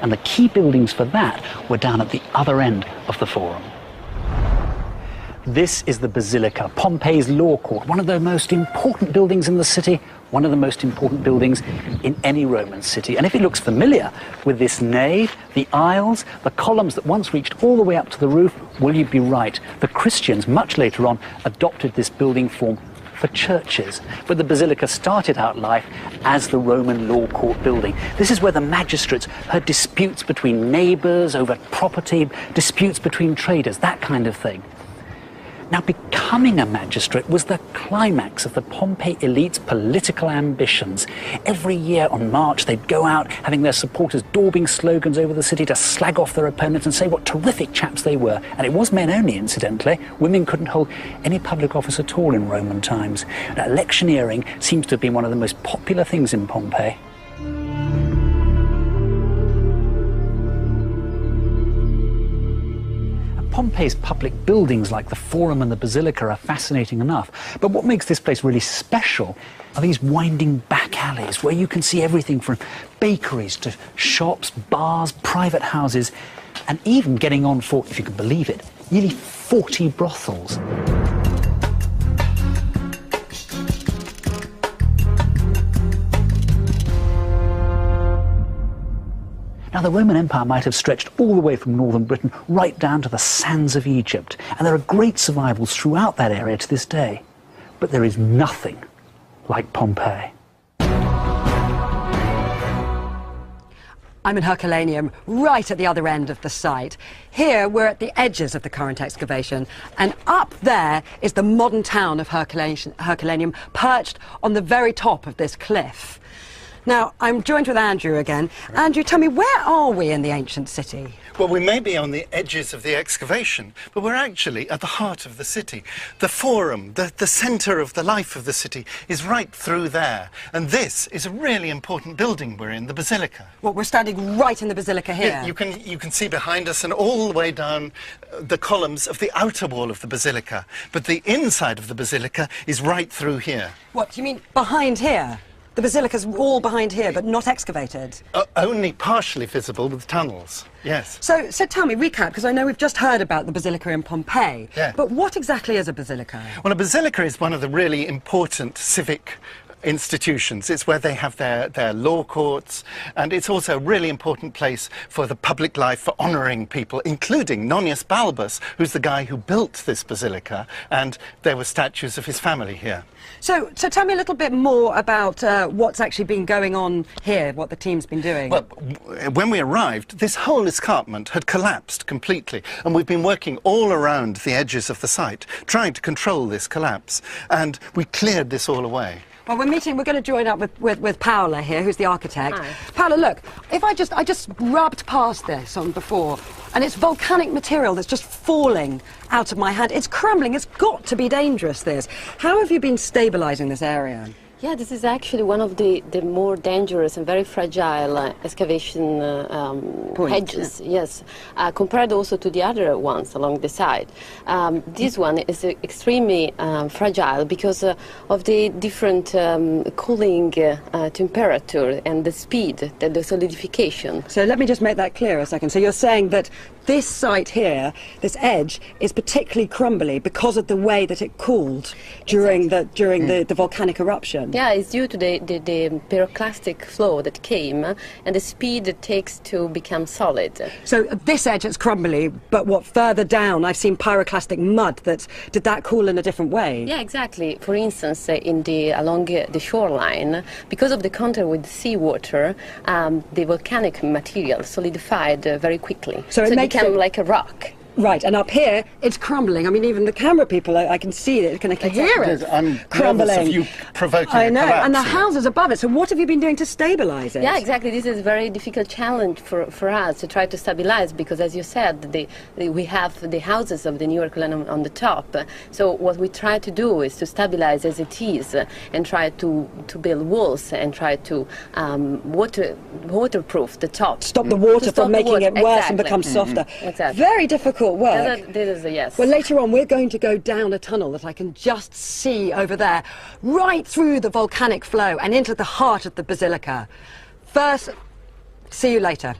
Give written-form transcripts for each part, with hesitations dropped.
And the key buildings for that were down at the other end of the Forum. This is the Basilica, Pompeii's law court, one of the most important buildings in the city, one of the most important buildings in any Roman city. And if it looks familiar with this nave, the aisles, the columns that once reached all the way up to the roof, well, you'd be right. The Christians, much later on, adopted this building form for churches. But the Basilica started out life as the Roman law court building. This is where the magistrates heard disputes between neighbours over property, disputes between traders, that kind of thing. Now, becoming a magistrate was the climax of the Pompey elite's political ambitions. Every year on March, they'd go out, having their supporters daubing slogans over the city to slag off their opponents and say what terrific chaps they were. And it was men only, incidentally. Women couldn't hold any public office at all in Roman times. Now, electioneering seems to have been one of the most popular things in Pompeii. Pompeii's public buildings like the Forum and the Basilica are fascinating enough, but what makes this place really special are these winding back alleys where you can see everything from bakeries to shops, bars, private houses, and even getting on for, if you can believe it, nearly 40 brothels. Now, the Roman Empire might have stretched all the way from northern Britain right down to the sands of Egypt, and there are great survivals throughout that area to this day. But there is nothing like Pompeii. I'm in Herculaneum, right at the other end of the site. Here, we're at the edges of the current excavation, and up there is the modern town of Herculaneum, perched on the very top of this cliff. Now, I'm joined with Andrew again. Andrew, tell me, where are we in the ancient city? Well, we may be on the edges of the excavation, but we're actually at the heart of the city. The Forum, the centre of the life of the city, is right through there. And this is a really important building we're in, the Basilica. Well, we're standing right in the Basilica here. Yeah, you can see behind us and all the way down the columns of the outer wall of the Basilica. But the inside of the Basilica is right through here. What, you mean behind here? The Basilica's all behind here, but not excavated? Only partially visible with tunnels, yes. So tell me, recap, because I know we've just heard about the Basilica in Pompeii. Yeah. But what exactly is a basilica? Well, a basilica is one of the really important civic institutions. It's where they have their law courts, and it's also a really important place for the public life, for honouring people, including Nonius Balbus, who's the guy who built this basilica, and there were statues of his family here. So tell me a little bit more about what's actually been going on here, what the team's been doing. Well, when we arrived, this whole escarpment had collapsed completely, and we've been working all around the edges of the site, trying to control this collapse, and we cleared this all away. Well, we're going to join up with Paola here, who's the architect. Hi. Paola, look, if I just rubbed past this on before, and it's volcanic material that's just falling out of my hand. It's crumbling. It's got to be dangerous, this. How have you been stabilising this area? Yeah, this is actually one of the more dangerous and very fragile excavation hedges, yeah. Yes, compared also to the other ones along the side. This one is extremely fragile because of the different cooling temperature and the speed, the solidification. So let me just make that clear a second. So you're saying that this site here, this edge, is particularly crumbly because of the way that it cooled during the volcanic eruption? Yeah, it's due to the pyroclastic flow that came and the speed it takes to become solid. So this edge is crumbly, but what further down I've seen pyroclastic mud. Did that cool in a different way? Yeah, exactly. For instance, along the shoreline, because of the contact with seawater, the volcanic material solidified very quickly. So it became like a rock. Right, and up here, it's crumbling. I mean, even the camera people, I can see it, I can hear it I'm crumbling. nervous of you provoking I know, a collapse and the here. houses above it. So what have you been doing to stabilise it? Yeah, exactly. This is a very difficult challenge for us to try to stabilize because, as you said, we have the houses of the New Herculaneum on the top. So what we try to do is to stabilize as it is and try to build walls and try to waterproof the top. Stop the water from making it worse and Exactly. become softer. Exactly. Very difficult work. This is a yes. Well, later on, we're going to go down a tunnel that I can just see over there, right through the volcanic flow and into the heart of the basilica. First, see you later.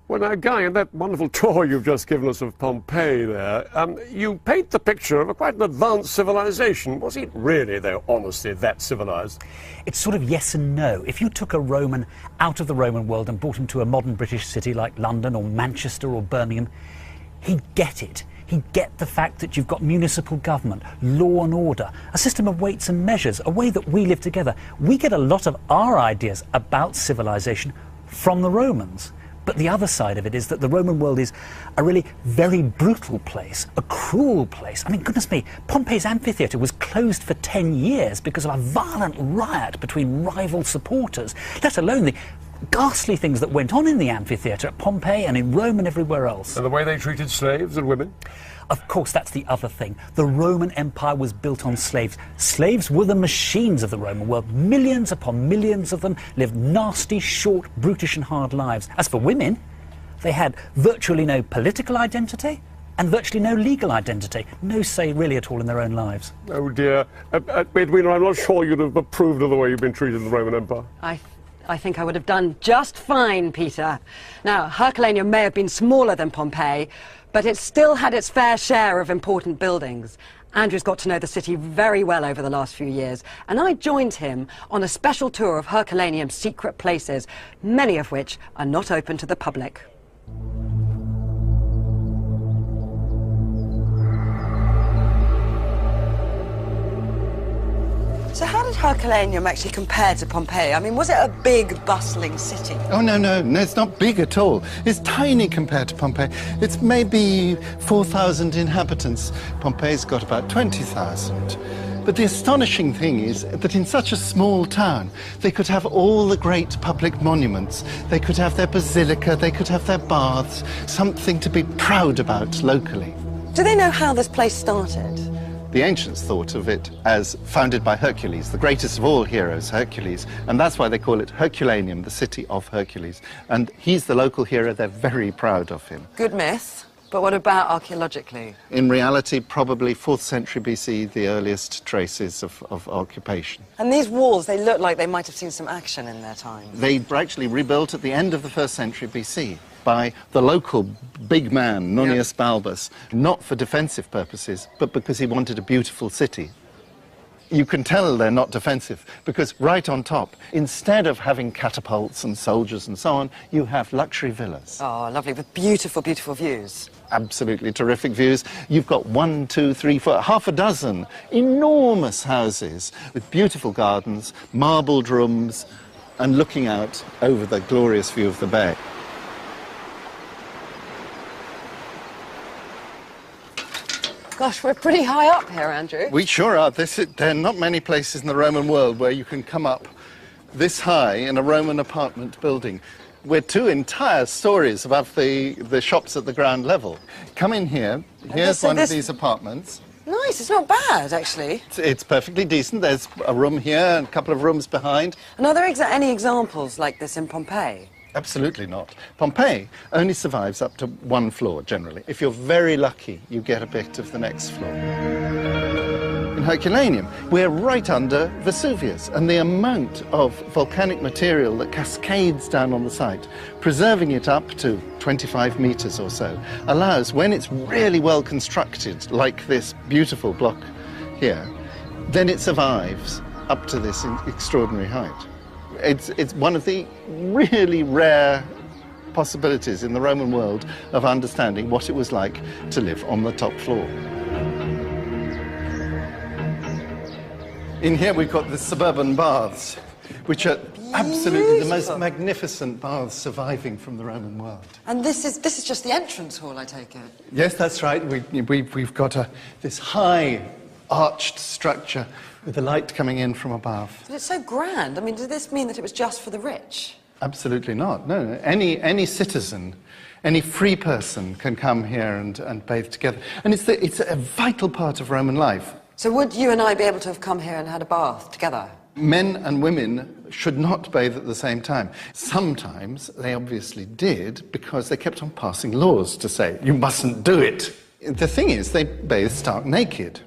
Well, now, Guy, in that wonderful tour you've just given us of Pompeii there, you paint the picture of quite an advanced civilization. Was it really, though, honestly, that civilized? It's sort of yes and no. If you took a Roman out of the Roman world and brought him to a modern British city like London or Manchester or Birmingham, he'd get it. He'd get the fact that you've got municipal government, law and order, a system of weights and measures, a way that we live together. We get a lot of our ideas about civilization from the Romans. But the other side of it is that the Roman world is a really very brutal place, a cruel place. I mean, goodness me, Pompeii's amphitheatre was closed for 10 years because of a violent riot between rival supporters, let alone the ghastly things that went on in the amphitheatre at Pompeii and in Rome and everywhere else. And the way they treated slaves and women? Of course, that's the other thing. The Roman Empire was built on slaves. Slaves were the machines of the Roman world. Millions upon millions of them lived nasty, short, brutish and hard lives. As for women, they had virtually no political identity and virtually no legal identity. No say really at all in their own lives. Oh dear. Edwina, I'm not sure you'd have approved of the way you've been treated in the Roman Empire. I think I would have done just fine, Peter. Now, Herculaneum may have been smaller than Pompeii, but it still had its fair share of important buildings. Andrew's got to know the city very well over the last few years, and I joined him on a special tour of Herculaneum's secret places, many of which are not open to the public. So how did Herculaneum actually compare to Pompeii? I mean, was it a big, bustling city? Oh, no, it's not big at all. It's tiny compared to Pompeii. It's maybe 4,000 inhabitants. Pompeii's got about 20,000. But the astonishing thing is that in such a small town, they could have all the great public monuments. They could have their basilica, they could have their baths, something to be proud about locally. Do they know how this place started? The ancients thought of it as founded by Hercules, the greatest of all heroes, Hercules, and that's why they call it Herculaneum, the city of Hercules. And he's the local hero, they're very proud of him. Good myth, but what about archaeologically? In reality, probably 4th century BC, the earliest traces of occupation. And these walls, they look like they might have seen some action in their time. They were actually rebuilt at the end of the 1st century BC by the local big man, Nonius Balbus, not for defensive purposes, but because he wanted a beautiful city. You can tell they're not defensive, because right on top, instead of having catapults and soldiers and so on, you have luxury villas. Oh, lovely, with beautiful, beautiful views. Absolutely terrific views. You've got 1, 2, 3, 4, half a dozen enormous houses with beautiful gardens, marbled rooms, and looking out over the glorious view of the bay. Gosh, we're pretty high up here, Andrew. We sure are. There are not many places in the Roman world where you can come up this high in a Roman apartment building. We're 2 entire stories above the shops at the ground level. Come in here. Here's one of these apartments. Nice, it's not bad, actually. It's perfectly decent. There's a room here and a couple of rooms behind. And are there any examples like this in Pompeii? Absolutely not. Pompeii only survives up to 1 floor, generally. If you're very lucky, you get a bit of the next floor. In Herculaneum, we're right under Vesuvius, and the amount of volcanic material that cascades down on the site, preserving it up to 25 meters or so, allows, when it's really well constructed, like this beautiful block here, then it survives up to this extraordinary height. It's one of the really rare possibilities in the Roman world of understanding what it was like to live on the top floor. In here we've got the suburban baths, which are absolutely the most magnificent baths surviving from the Roman world. And this is just the entrance hall, I take it? Yes, that's right. We've got this high arched structure with the light coming in from above. But it's so grand. I mean, does this mean that it was just for the rich? Absolutely not. No. Any citizen, any free person can come here and bathe together. And it's a vital part of Roman life. So would you and I be able to have come here and had a bath together? Men and women should not bathe at the same time. Sometimes they obviously did, because they kept on passing laws to say, you mustn't do it. The thing is, they bathe stark naked.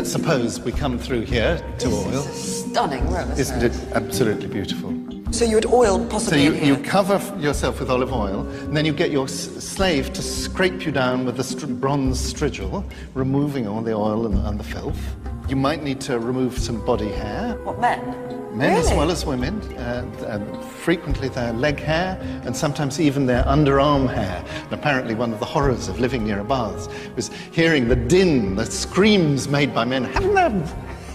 let's suppose we come through here to oil. This is a stunning room, Isn't it absolutely beautiful? So you would oil possibly So in here? you cover yourself with olive oil, and then you get your slave to scrape you down with a bronze strigil, removing all the oil and the filth. You might need to remove some body hair. What, men? Men as Really? well as women. Frequently their leg hair, and sometimes even their underarm hair. And apparently one of the horrors of living near a bath was hearing the din, the screams made by men having their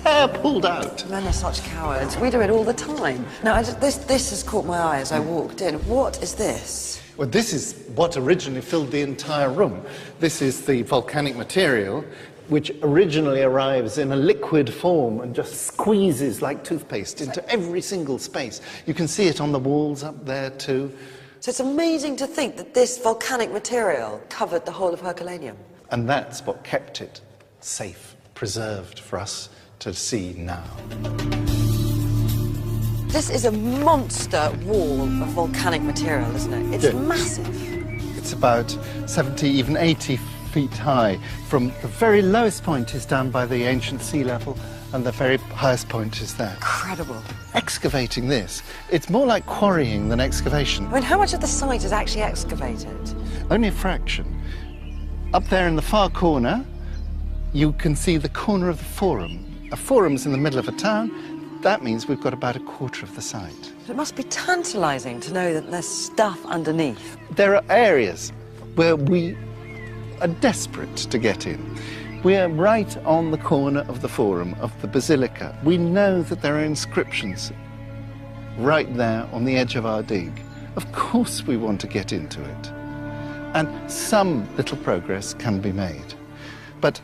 hair pulled out. Men are such cowards. We do it all the time. No, this has caught my eye as I walked in. What is this? Well, this is what originally filled the entire room. This is the volcanic material, which originally arrives in a liquid form and just squeezes like toothpaste into every single space. You can see it on the walls up there too. So it's amazing to think that this volcanic material covered the whole of Herculaneum. And that's what kept it safe, preserved for us to see now. This is a monster wall of volcanic material, isn't it? It's Yeah. massive. It's about 70, even 80 feet high. From the very lowest point is down by the ancient sea level, and the very highest point is there. Incredible. Excavating this, it's more like quarrying than excavation. I mean, how much of the site is actually excavated? Only a fraction. Up there in the far corner, you can see the corner of the forum. A forum's in the middle of a town. That means we've got about a quarter of the site. But it must be tantalising to know that there's stuff underneath. There are areas where we are desperate to get in. We're right on the corner of the forum of the basilica. We know that there are inscriptions right there on the edge of our dig. Of course we want to get into it. And some little progress can be made. But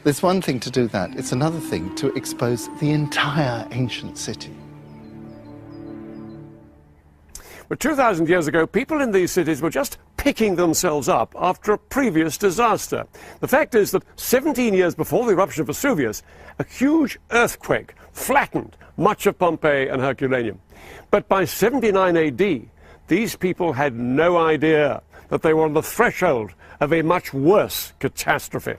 there's one thing to do that. It's another thing to expose the entire ancient city. But 2,000 years ago, people in these cities were just picking themselves up after a previous disaster. The fact is that 17 years before the eruption of Vesuvius, a huge earthquake flattened much of Pompeii and Herculaneum. But by 79 AD, these people had no idea that they were on the threshold of a much worse catastrophe.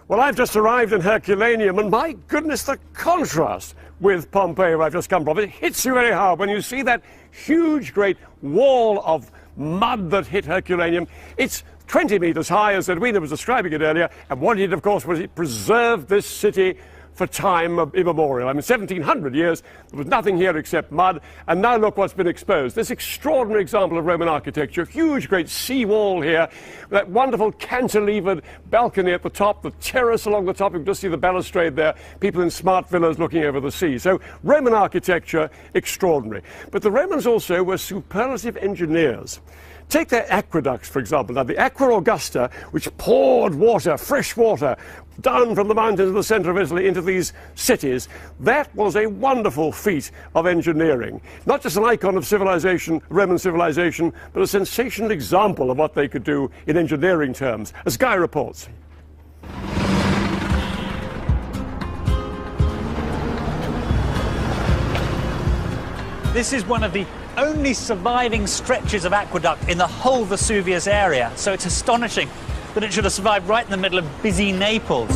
Well, I've just arrived in Herculaneum, and my goodness, the contrast with Pompeii, where I've just come from. It hits you very hard when you see that huge, great wall of mud that hit Herculaneum. It's 20 meters high, as Edwina was describing it earlier, and what it did, of course, was it preserved this city for time immemorial. I mean, 1,700 years, there was nothing here except mud, and now look what's been exposed. This extraordinary example of Roman architecture, huge, great sea wall here, that wonderful cantilevered balcony at the top, the terrace along the top, you can just see the balustrade there, people in smart villas looking over the sea. So, Roman architecture, extraordinary. But the Romans also were superlative engineers. Take their aqueducts, for example. Now, the Aqua Augusta, which poured water, fresh water, down from the mountains in the centre of Italy into these cities, that was a wonderful feat of engineering. Not just an icon of civilization, Roman civilization, but a sensational example of what they could do in engineering terms, as Guy reports. This is one of the only surviving stretches of aqueduct in the whole Vesuvius area, so it's astonishing that it should have survived right in the middle of busy Naples.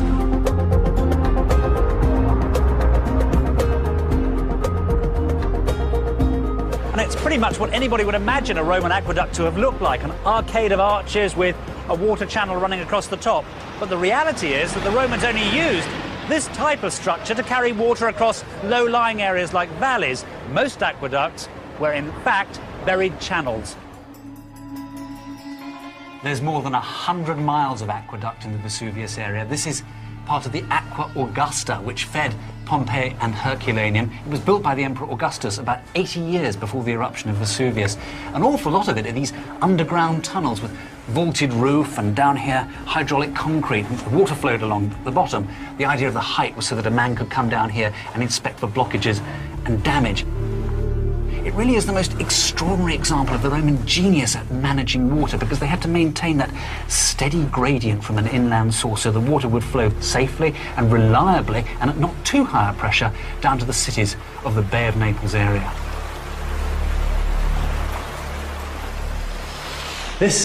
And it's pretty much what anybody would imagine a Roman aqueduct to have looked like, an arcade of arches with a water channel running across the top. But the reality is that the Romans only used this type of structure to carry water across low-lying areas like valleys. Most aqueducts were in fact buried channels. There's more than 100 miles of aqueduct in the Vesuvius area. This is part of the Aqua Augusta, which fed Pompeii and Herculaneum. It was built by the Emperor Augustus about 80 years before the eruption of Vesuvius. An awful lot of it are these underground tunnels with vaulted roof, and down here hydraulic concrete, and water flowed along the bottom. The idea of the height was so that a man could come down here and inspect for blockages and damage. It really is the most extraordinary example of the Roman genius at managing water, because they had to maintain that steady gradient from an inland source so the water would flow safely and reliably and at not too high a pressure down to the cities of the Bay of Naples area. This